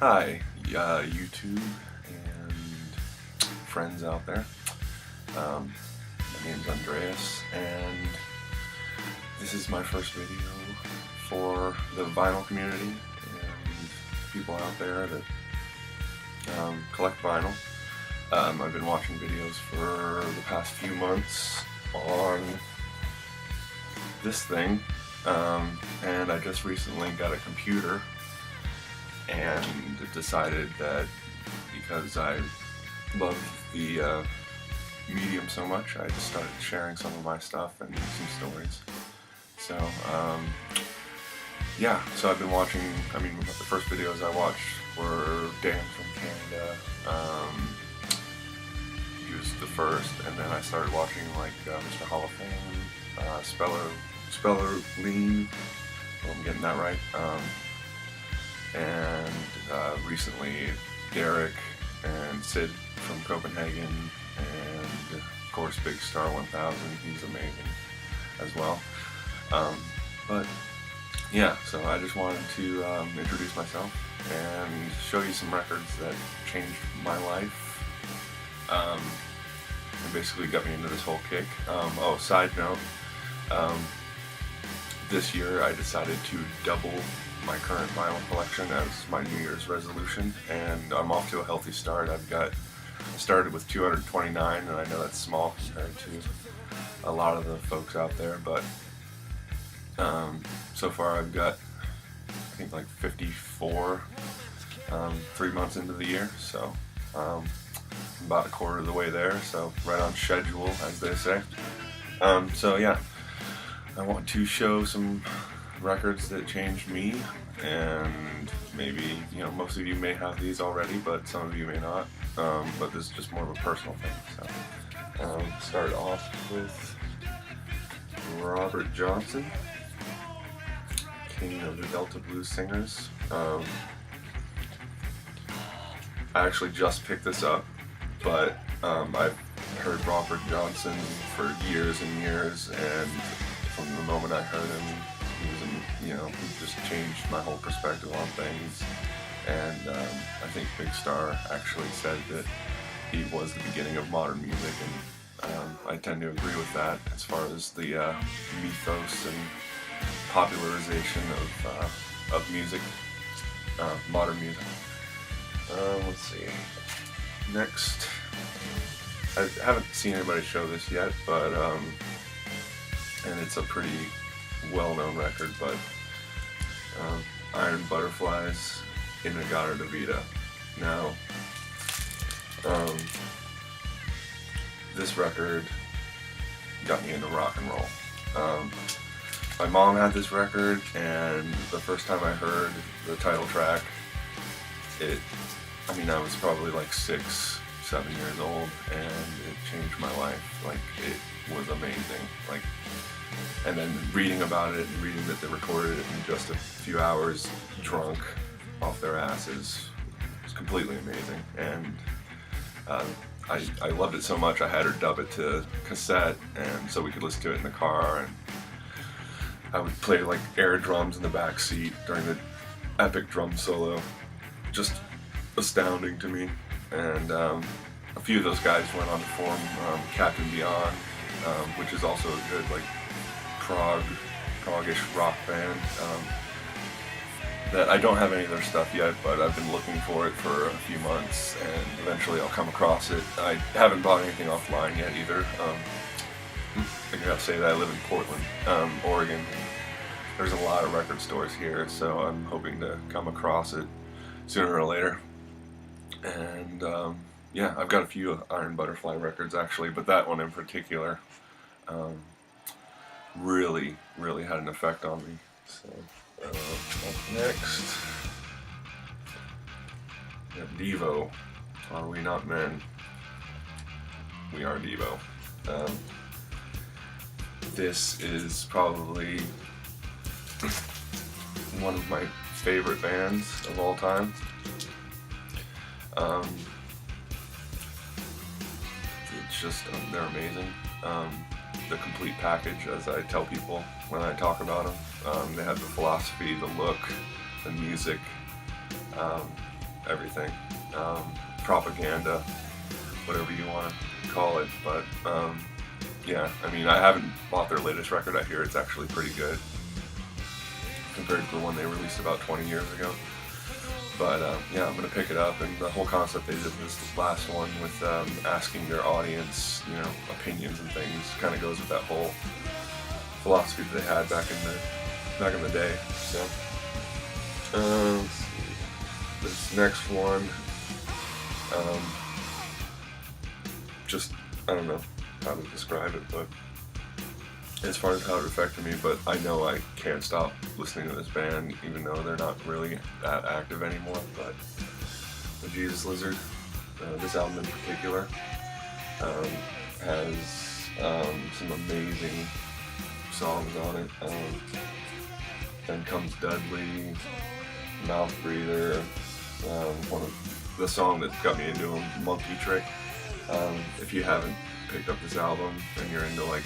Hi, YouTube and friends out there. My name's Andreas, and this is my first video for the vinyl community and people out there that collect vinyl. I've been watching videos for the past few months on this thing, and I just recently got a computer and decided that because I love the medium so much, I just started sharing some of my stuff and some stories. So yeah, so I've been watching, the first videos I watched were Dan from Canada. He was the first, and then I started watching like Mr. Hall of Fame, Speller Lean, hope I'm getting that right. And recently Derek and Sid from Copenhagen, and of course Big Star 1000, he's amazing as well. But yeah, so I just wanted to introduce myself and show you some records that changed my life, and basically got me into this whole kick. Oh, side note, this year I decided to double my current vinyl collection as my New Year's resolution, and I'm off to a healthy start. I started with 229, and I know that's small compared to a lot of the folks out there, but so far I've got, I think, like 54 3 months into the year, so I'm about a quarter of the way there, so right on schedule, as they say. So yeah, I want to show some records that changed me, and maybe, most of you may have these already, but some of you may not, but this is just more of a personal thing. So start off with Robert Johnson, king of the Delta Blues singers. I actually just picked this up, but I've heard Robert Johnson for years and years, and from the moment I heard him, he just changed my whole perspective on things. And I think Big Star actually said that he was the beginning of modern music, and I tend to agree with that as far as the mythos and popularization of music, modern music. Let's see. Next, I haven't seen anybody show this yet, but and it's a pretty well-known record, but Iron Butterflies, In-A-Gadda-Da-Vida. Now, this record got me into rock and roll. My mom had this record, and the first time I heard the title track, I was probably like 6, 7 years old, and it changed my life. Like, it was amazing. Like, and then reading about it and reading that they recorded it in just a few hours, drunk off their asses, was completely amazing. And I loved it so much I had her dub it to cassette, and so we could listen to it in the car, and I would play like air drums in the back seat during the epic drum solo. Just astounding to me. And a few of those guys went on to form Captain Beyond, which is also a good like prog-ish rock band. That I don't have any of their stuff yet, but I've been looking for it for a few months, and eventually I'll come across it. I haven't bought anything offline yet either. I gotta say that I live in Portland, Oregon. There's a lot of record stores here, so I'm hoping to come across it sooner or later. And yeah, I've got a few Iron Butterfly records actually, but that one in particular really had an effect on me. So up next, we have Devo, Are We Not Men? We Are Devo. This is probably one of my favorite bands of all time. It's just, they're amazing. The complete package, as I tell people when I talk about them. They have the philosophy, the look, the music, everything. Propaganda, whatever you want to call it. But yeah, I mean, I haven't bought their latest record. I hear it's actually pretty good compared to the one they released about 20 years ago. But yeah, I'm gonna pick it up, and the whole concept they did this last one with asking their audience, you know, opinions and things, kind of goes with that whole philosophy that they had back in the day. So this next one, just I don't know how to describe it, but as far as how it affected me, but I know I can't stop listening to this band, even though they're not really that active anymore. But the Jesus Lizard, this album in particular, has some amazing songs on it. Then comes Dudley, Mouth Breather, one of the song that got me into them, Monkey Trick. If you haven't picked up this album and you're into like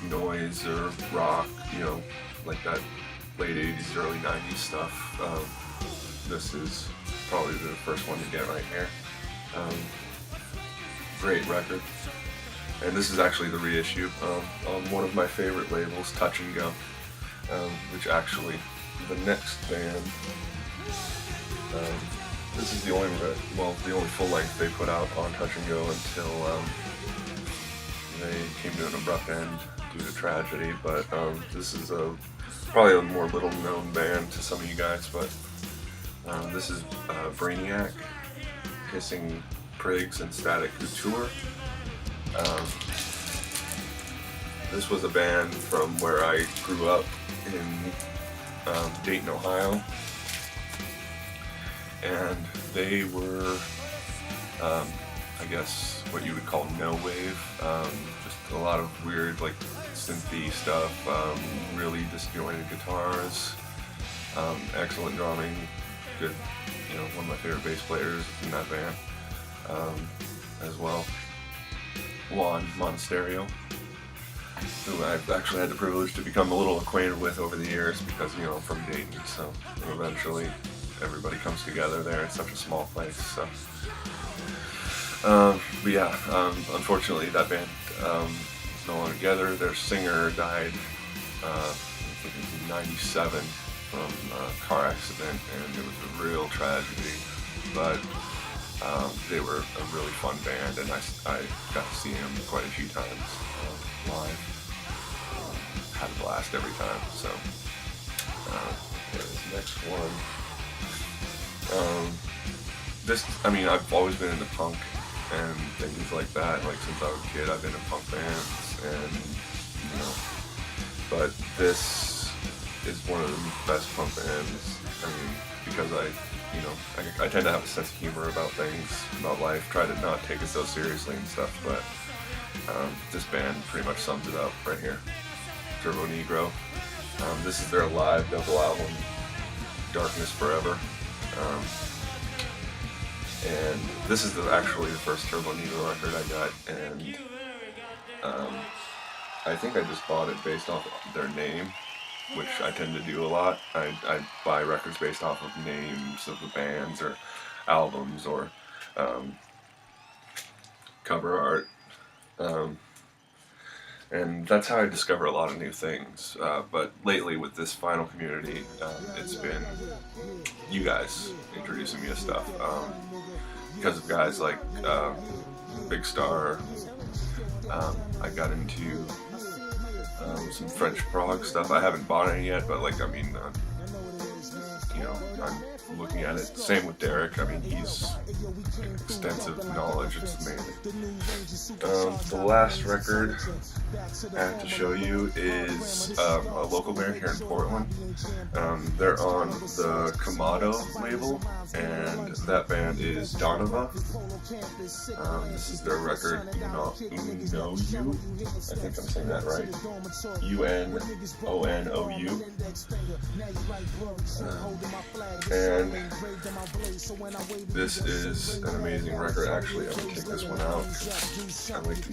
noise or rock, you know, like that late 80s, early 90s stuff, this is probably the first one to get right here. Great record. And this is actually the reissue on one of my favorite labels, Touch and Go, which actually, the next band, this is the only full length they put out on Touch and Go until they came to an abrupt end due to tragedy. But this is probably a more little known band to some of you guys, but this is Brainiac, Hissing Prigs, and Static Couture. This was a band from where I grew up in Dayton, Ohio, and they were, I guess, what you would call no wave. Just a lot of weird, like, synthy stuff, really disjointed guitars, excellent drumming, good, you know, one of my favorite bass players in that band, as well. Juan Monasterio, who I've actually had the privilege to become a little acquainted with over the years because, you know, I'm from Dayton, so eventually everybody comes together there. It's such a small place, so. But yeah, unfortunately that band is no longer together. Their singer died, I think it was in '97 from a car accident, and it was a real tragedy. But they were a really fun band, and I got to see them quite a few times live. Had a blast every time. So this next one. I mean, I've always been into punk and things like that. Like, since I was a kid, I've been in punk bands, and, you know, but this is one of the best punk bands. I mean, because I tend to have a sense of humor about things, about life, try to not take it so seriously and stuff, but this band pretty much sums it up right here. Turbo Negro. This is their live double album, Darkness Forever. And this is actually the first Turbo Negro record I got, and I think I just bought it based off of their name, which I tend to do a lot. I buy records based off of names of the bands or albums or cover art. And that's how I discover a lot of new things. But lately with this vinyl community, it's been you guys introducing me to stuff. Because of guys like Big Star, I got into some French prog stuff. I haven't bought any yet, but like, I mean, you know, I'm looking at it. Same with Derek. I mean, he's extensive knowledge. It's amazing. The last record I have to show you is a local band here in Portland. They're on the Kamado label, and that band is Donova. This is their record, Uno You. I think I'm saying that right. UNONOU. And this is an amazing record. Actually, I'm going to take this one out. I like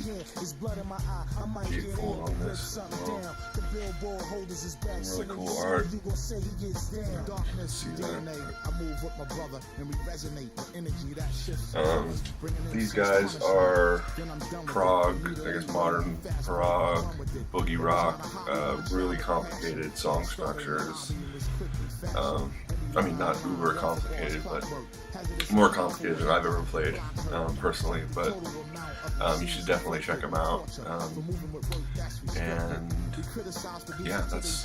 gatefold on this as well. Really cool art. See that? These guys are prog, I guess modern prog, boogie rock, really complicated song structures. I mean, not uber complicated, but more complicated than I've ever played, personally, but you should definitely check them out. And yeah, that's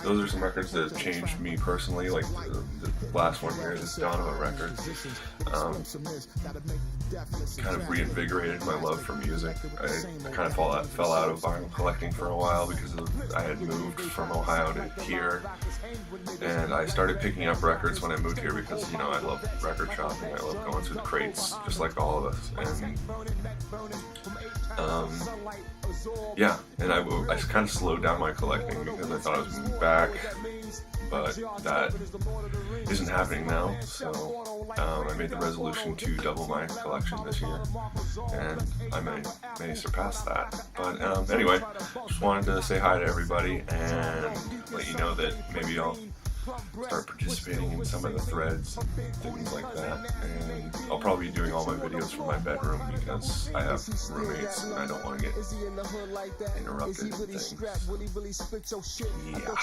those are some records that have changed me personally. Like the last one here, this Donovan record, kind of reinvigorated my love for music. I kind of fell out of vinyl collecting for a while because I had moved from Ohio to here, and I started picking up records when I moved here because, you know, I love record shopping. I love going through the crates, just like all of us. And yeah, and I kind of slowed down my collecting because I thought I was moving back, but that isn't happening now. So I made the resolution to double my collection this year, and I may surpass that. But anyway, just wanted to say hi to everybody and let you know that maybe I'll start participating in some of the threads and things like that, and I'll probably be doing all my videos from my bedroom because I have roommates and I don't want to get interrupted and things. Yeah.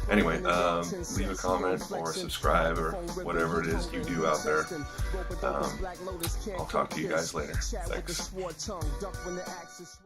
Anyway, leave a comment or subscribe or whatever it is you do out there. I'll talk to you guys later. Thanks.